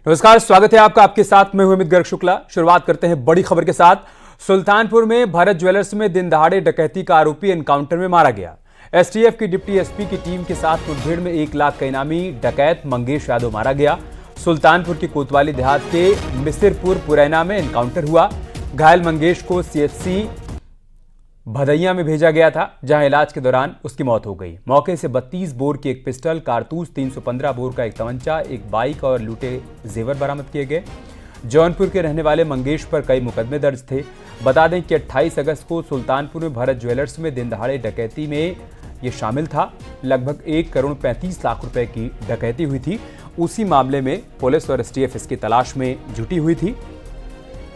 नमस्कार, स्वागत है आपका। आपके साथ मैं हूं अमित गर्ग शुक्ला। शुरुआत करते हैं बड़ी खबर के साथ। सुल्तानपुर में भारत ज्वेलर्स में दिन दहाड़े डकैती का आरोपी एनकाउंटर में मारा गया। एसटीएफ की डिप्टी एसपी की टीम के साथ मुठभेड़ में 1 लाख का इनामी डकैत मंगेश यादव मारा गया। सुल्तानपुर की कोतवाली देहात के मिसिरपुर पुरैना में एनकाउंटर हुआ। घायल मंगेश को सीएचसी भदैया में भेजा गया था, जहां इलाज के दौरान उसकी मौत हो गई। मौके से 32 बोर की एक पिस्टल, कारतूस, 315 बोर का एक तमंचा, एक बाइक और लूटे जेवर बरामद किए गए। जौनपुर के रहने वाले मंगेश पर कई मुकदमे दर्ज थे। बता दें कि 28 अगस्त को सुल्तानपुर में भारत ज्वेलर्स में दिन दहाड़े डकैती में ये शामिल था। लगभग 1 करोड़ 35 लाख रुपए की डकैती हुई थी। उसी मामले में पुलिस और एसटीएफ इसकी तलाश में जुटी हुई थी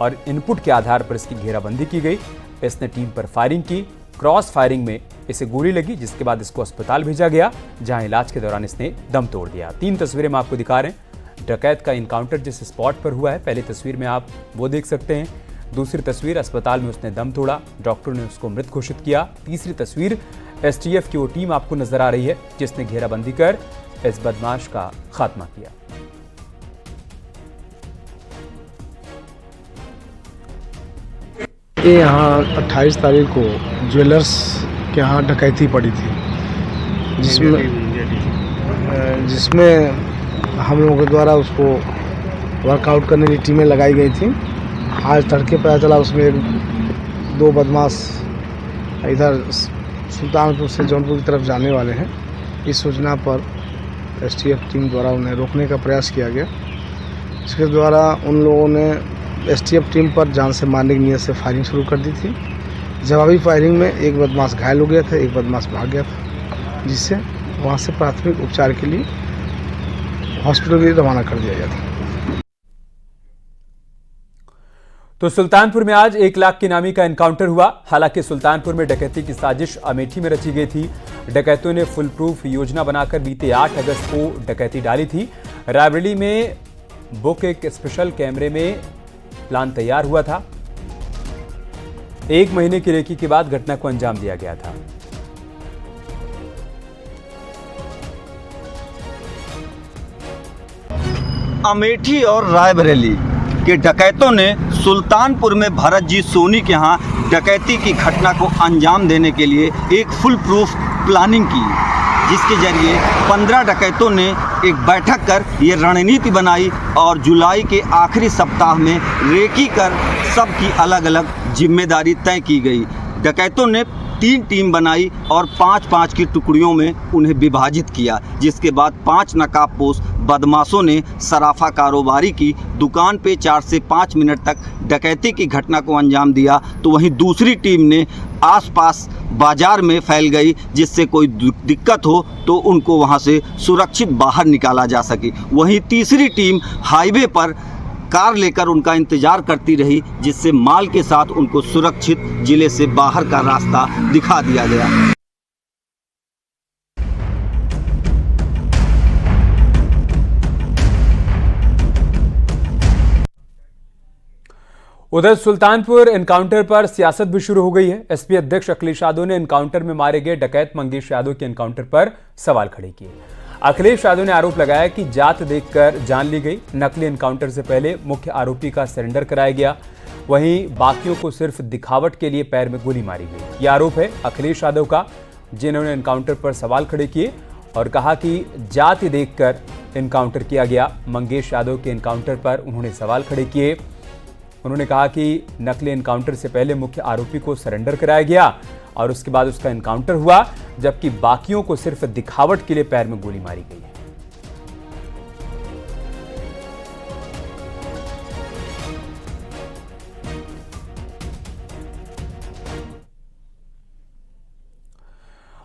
और इनपुट के आधार पर इसकी घेराबंदी की गई। इसने टीम पर फायरिंग की। क्रॉस फायरिंग में इसे गोली लगी, जिसके बाद इसको अस्पताल भेजा गया, जहां इलाज के दौरान इसने दम तोड़ दिया। 3 तस्वीरें हम आपको दिखा रहे हैं। डकैत का इनकाउंटर जिस स्पॉट पर हुआ है, पहली तस्वीर में आप वो देख सकते हैं। दूसरी तस्वीर, अस्पताल में उसने दम तोड़ा, डॉक्टर ने उसको मृत घोषित किया। तीसरी तस्वीर, एसटीएफ की वो टीम आपको नजर आ रही है जिसने घेराबंदी कर इस बदमाश का खात्मा किया। ये यहाँ 28 तारीख को ज्वेलर्स के यहाँ डकैती पड़ी थी, जिसमें हम लोगों के द्वारा उसको वर्कआउट करने की टीमें लगाई गई थी। आज तड़के पता चला उसमें 2 बदमाश इधर सुल्तानपुर से जौनपुर की तरफ जाने वाले हैं। इस सूचना पर एसटीएफ टीम द्वारा उन्हें रोकने का प्रयास किया गया। इसके द्वारा उन लोगों ने एसटीएफ टीम पर जान से मारने की नीयत से फायरिंग शुरू कर दी थी। जवाबी फायरिंग में एक बदमाश घायल हो गया था, एक बदमाश भाग गया था, जिससे वहां से प्राथमिक उपचार के लिए हॉस्पिटल के लिए रवाना कर दिया गया था। तो सुल्तानपुर में आज 1 लाख के इनामी का एनकाउंटर हुआ। हालांकि सुल्तानपुर में डकैती की साजिश अमेठी में रची गई थी। डकैतों ने फुल प्रूफ योजना बनाकर बीते 8 अगस्त को डकैती डाली थी। रायबरेली में बुक एक स्पेशल कैमरे में प्लान तैयार हुआ था। 1 महीने की रेकी के बाद घटना को अंजाम दिया गया था। अमेठी और रायबरेली के डकैतों ने सुल्तानपुर में भरत जी सोनी के यहाँ डकैती की घटना को अंजाम देने के लिए एक फुल प्रूफ प्लानिंग की, जिसके जरिए 15 डकैतों ने एक बैठक कर ये रणनीति बनाई और जुलाई के आखिरी सप्ताह में रेकी कर सबकी अलग अलग जिम्मेदारी तय की गई। डकैतों ने 3 टीम बनाई और 5-5 की टुकड़ियों में उन्हें विभाजित किया, जिसके बाद 5 नकाबपोश बदमाशों ने सराफा कारोबारी की दुकान पे 4 से 5 मिनट तक डकैती की घटना को अंजाम दिया। तो वहीं दूसरी टीम ने आसपास बाजार में फैल गई, जिससे कोई दिक्कत हो तो उनको वहां से सुरक्षित बाहर निकाला जा सके। वहीं तीसरी टीम हाईवे पर कार लेकर उनका इंतजार करती रही, जिससे माल के साथ उनको सुरक्षित जिले से बाहर का रास्ता दिखा दिया गया। उधर सुल्तानपुर एनकाउंटर पर सियासत भी शुरू हो गई है। एसपी अध्यक्ष अखिलेश यादव ने एनकाउंटर में मारे गए डकैत मंगेश यादव के एनकाउंटर पर सवाल खड़े किए। अखिलेश यादव ने आरोप लगाया कि जात देखकर जान ली गई। नकली एनकाउंटर से पहले मुख्य आरोपी का सरेंडर कराया गया, वहीं बाकियों को सिर्फ दिखावट के लिए पैर में गोली मारी गई। यह आरोप है अखिलेश यादव का, जिन्होंने एनकाउंटर पर सवाल खड़े किए और कहा कि जाति देखकर एनकाउंटर किया गया। मंगेश यादव के एनकाउंटर पर उन्होंने सवाल खड़े किए। उन्होंने कहा कि नकली एनकाउंटर से पहले मुख्य आरोपी को सरेंडर कराया गया और उसके बाद उसका एनकाउंटर हुआ, जबकि बाकियों को सिर्फ दिखावट के लिए पैर में गोली मारी गई है।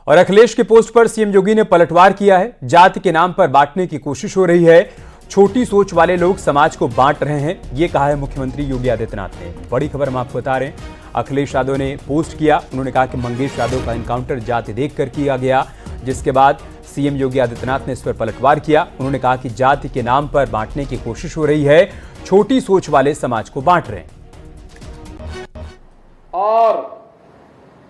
और अखिलेश के पोस्ट पर सीएम योगी ने पलटवार किया है। जाति के नाम पर बांटने की कोशिश हो रही है। छोटी सोच वाले लोग समाज को बांट रहे हैं, ये कहा है मुख्यमंत्री योगी आदित्यनाथ ने। बड़ी खबर हम आपको बता रहे हैं। अखिलेश यादव ने पोस्ट किया। उन्होंने कहा कि मंगेश यादव का एनकाउंटर जाति देखकर किया गया, जिसके बाद सीएम योगी आदित्यनाथ ने इस पर पलटवार किया। उन्होंने कहा कि जाति के नाम पर बांटने की कोशिश हो रही है, छोटी सोच वाले समाज को बांट रहे हैं। और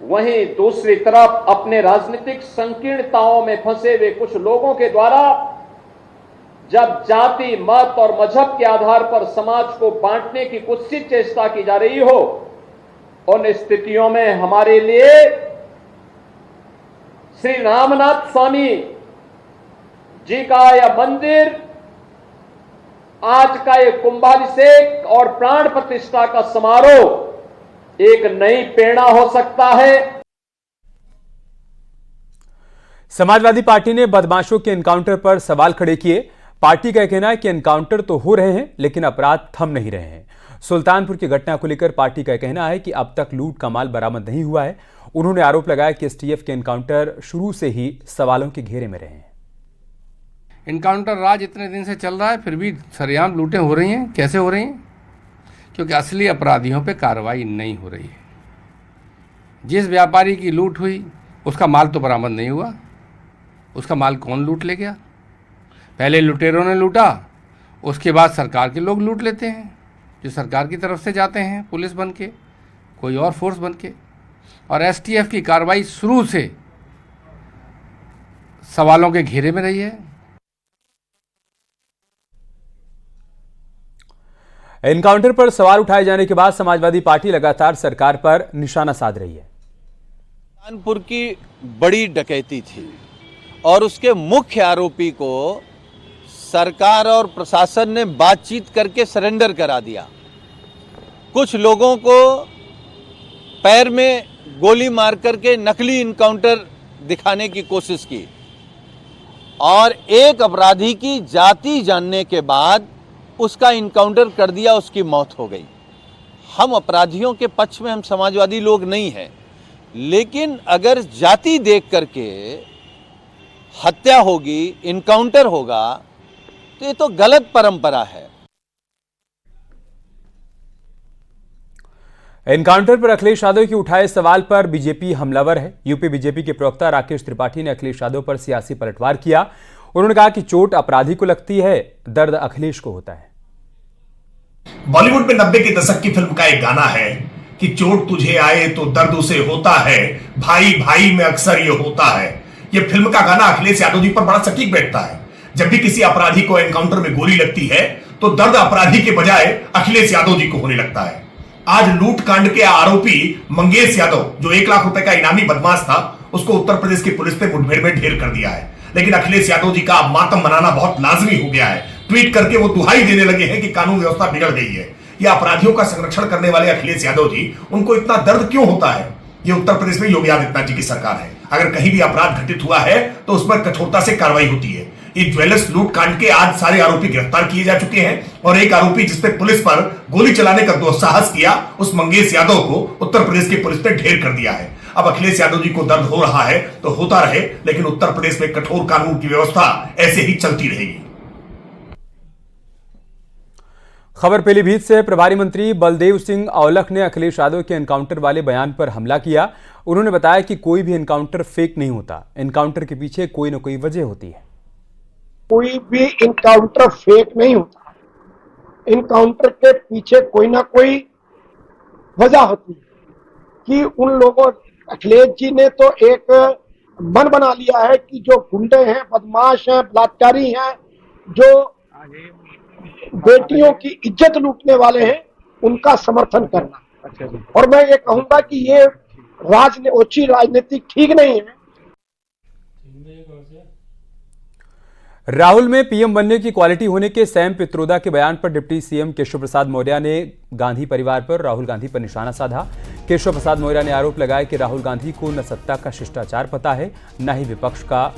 वहीं दूसरी तरफ अपने राजनीतिक संकीर्णताओं में फंसे हुए कुछ लोगों के द्वारा जब जाति, मत और मजहब के आधार पर समाज को बांटने की कुत्सित चेष्टा की जा रही हो, उन स्थितियों में हमारे लिए श्री रामनाथ स्वामी जी का यह मंदिर, आज का ये कुंभाभिषेक और प्राण प्रतिष्ठा का समारोह एक नई प्रेरणा हो सकता है। समाजवादी पार्टी ने बदमाशों के एनकाउंटर पर सवाल खड़े किए। पार्टी का कहना है कि एनकाउंटर तो हो रहे हैं लेकिन अपराध थम नहीं रहे हैं। सुल्तानपुर की घटना को लेकर पार्टी का कहना है कि अब तक लूट का माल बरामद नहीं हुआ है। उन्होंने आरोप लगाया कि एसटीएफ के एनकाउंटर शुरू से ही सवालों के घेरे में रहे हैं। इनकाउंटर राज इतने दिन से चल रहा है, फिर भी सरेआम लूटें हो रही हैं। कैसे हो रही हैं? क्योंकि असली अपराधियों पे कार्रवाई नहीं हो रही है। जिस व्यापारी की लूट हुई उसका माल तो बरामद नहीं हुआ। उसका माल कौन लूट ले गया? पहले लुटेरों ने लूटा, उसके बाद सरकार के लोग लूट लेते हैं, जो सरकार की तरफ से जाते हैं पुलिस बन के, कोई और फोर्स बन के। और एसटीएफ की कार्रवाई शुरू से सवालों के घेरे में रही है। एनकाउंटर पर सवाल उठाए जाने के बाद समाजवादी पार्टी लगातार सरकार पर निशाना साध रही है। सुल्तानपुर की बड़ी डकैती थी और उसके मुख्य आरोपी को सरकार और प्रशासन ने बातचीत करके सरेंडर करा दिया। कुछ लोगों को पैर में गोली मार करके नकली इनकाउंटर दिखाने की कोशिश की और एक अपराधी की जाति जानने के बाद उसका इनकाउंटर कर दिया, उसकी मौत हो गई। हम अपराधियों के पक्ष में, हम समाजवादी लोग नहीं हैं, लेकिन अगर जाति देख करके हत्या होगी, इनकाउंटर होगा, तो ये तो गलत परंपरा है। एनकाउंटर पर अखिलेश यादव के उठाए सवाल पर बीजेपी हमलावर है। यूपी बीजेपी के प्रवक्ता राकेश त्रिपाठी ने अखिलेश यादव पर सियासी पलटवार किया। उन्होंने कहा कि चोट अपराधी को लगती है, दर्द अखिलेश को होता है। बॉलीवुड में 90 के दशक की फिल्म का एक गाना है कि चोट तुझे आए तो दर्द उसे होता है, भाई भाई में अक्सर ये होता है। ये फिल्म का गाना अखिलेश यादव जी पर बड़ा सटीक बैठता है। जब भी किसी अपराधी को एनकाउंटर में गोली लगती है तो दर्द अपराधी के बजाय अखिलेश यादव जी को होने लगता है। आज लूट कांड के आरोपी मंगेश यादव, जो 1 लाख रुपए का इनामी बदमाश था, उसको उत्तर प्रदेश की पुलिस ने मुठभेड़ में ढेर कर दिया है। लेकिन अखिलेश यादव जी का अब मातम मनाना बहुत लाजमी हो गया है। ट्वीट करके वो दुहाई देने लगे हैं कि कानून व्यवस्था बिगड़ गई है। ये अपराधियों का संरक्षण करने वाले अखिलेश यादव जी, उनको इतना दर्द क्यों होता है? ये उत्तर प्रदेश में योगी आदित्यनाथ जी की सरकार है। अगर कहीं भी अपराध घटित हुआ है तो उस पर कठोरता से कार्रवाई होती है। इस ज्वेलर्स लूट कांड के आज सारे आरोपी गिरफ्तार किए जा चुके हैं और एक आरोपी जिसपे पुलिस पर गोली चलाने का दुस्साहस किया, उस मंगेश यादव को उत्तर प्रदेश की पुलिस ने ढेर कर दिया है। अब अखिलेश यादव जी को दर्द हो रहा है तो होता रहे, लेकिन उत्तर प्रदेश में कठोर कानून की व्यवस्था ऐसे ही चलती रहेगी। खबर पीलीभीत से प्रभारी मंत्री बलदेव सिंह औलख ने अखिलेश यादव के एनकाउंटर वाले बयान पर हमला किया। उन्होंने बताया कि कोई भी एनकाउंटर फेक नहीं होता, एनकाउंटर के पीछे कोई ना कोई वजह होती है। कोई भी इनकाउंटर फेक नहीं होता, इनकाउंटर के पीछे कोई ना कोई वजह होती है कि उन लोगों, अखिलेश जी ने तो एक मन बना लिया है कि जो गुंडे हैं, बदमाश हैं, बलात्कारी हैं, जो बेटियों की इज्जत लूटने वाले हैं, उनका समर्थन करना। और मैं ये कहूंगा कि ये ओछी राजनीति ठीक नहीं है। राहुल में पीएम बनने की क्वालिटी होने के सैम पित्रोदा के बयान पर डिप्टी सीएम केशव प्रसाद मौर्य ने गांधी परिवार पर, राहुल गांधी पर निशाना साधा। केशव प्रसाद मौर्य ने आरोप लगाया कि राहुल गांधी को न सत्ता का शिष्टाचार पता है, न ही विपक्ष का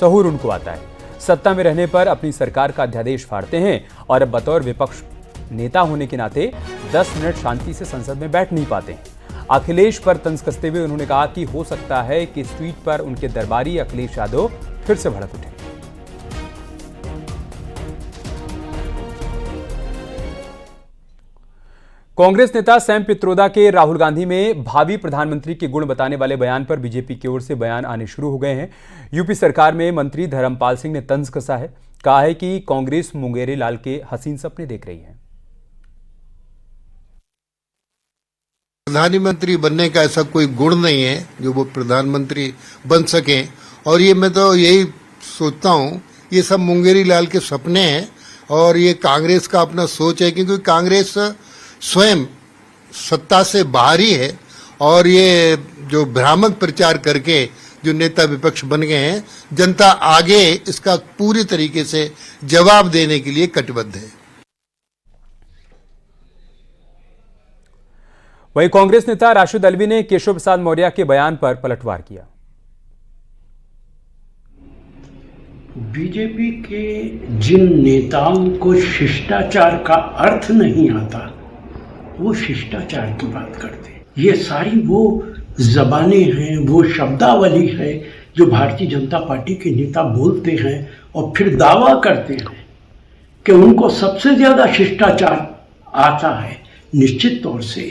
सहूर उनको आता है। सत्ता में रहने पर अपनी सरकार का अध्यादेश फाड़ते हैं और अब बतौर विपक्ष नेता होने के नाते 10 मिनट शांति से संसद में बैठ नहीं पाते हैं। अखिलेश पर तंज कसते हुए उन्होंने कहा कि हो सकता है कि इस ट्वीट पर उनके दरबारी अखिलेश यादव फिर से भड़क उठे। कांग्रेस नेता सैम पित्रोदा के राहुल गांधी में भावी प्रधानमंत्री के गुण बताने वाले बयान पर बीजेपी की ओर से बयान आने शुरू हो गए हैं। यूपी सरकार में मंत्री धर्मपाल सिंह ने तंज कसा है, कहा है कि कांग्रेस मुंगेरी लाल के हसीन सपने देख रही है। प्रधानमंत्री बनने का ऐसा कोई गुण नहीं है जो वो प्रधानमंत्री बन सकें, और ये मैं तो यही सोचता हूं ये सब मुंगेरी लाल के सपने हैं और ये कांग्रेस का अपना सोच है, क्योंकि कांग्रेस स्वयं सत्ता से बाहर ही है और ये जो भ्रामक प्रचार करके जो नेता विपक्ष बन गए हैं, जनता आगे इसका पूरी तरीके से जवाब देने के लिए कटिबद्ध है। वहीं कांग्रेस नेता राशिद अल्वी ने केशव प्रसाद मौर्य के बयान पर पलटवार किया। बीजेपी के जिन नेताओं को शिष्टाचार का अर्थ नहीं आता, वो शिष्टाचार की बात करते हैं। ये सारी वो जबानें हैं, वो शब्दावली है जो भारतीय जनता पार्टी के नेता बोलते हैं और फिर दावा करते हैं कि उनको सबसे ज्यादा शिष्टाचार आता है। निश्चित तौर से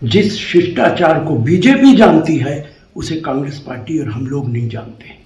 जिस शिष्टाचार को बीजेपी जानती है, उसे कांग्रेस पार्टी और हम लोग नहीं जानते।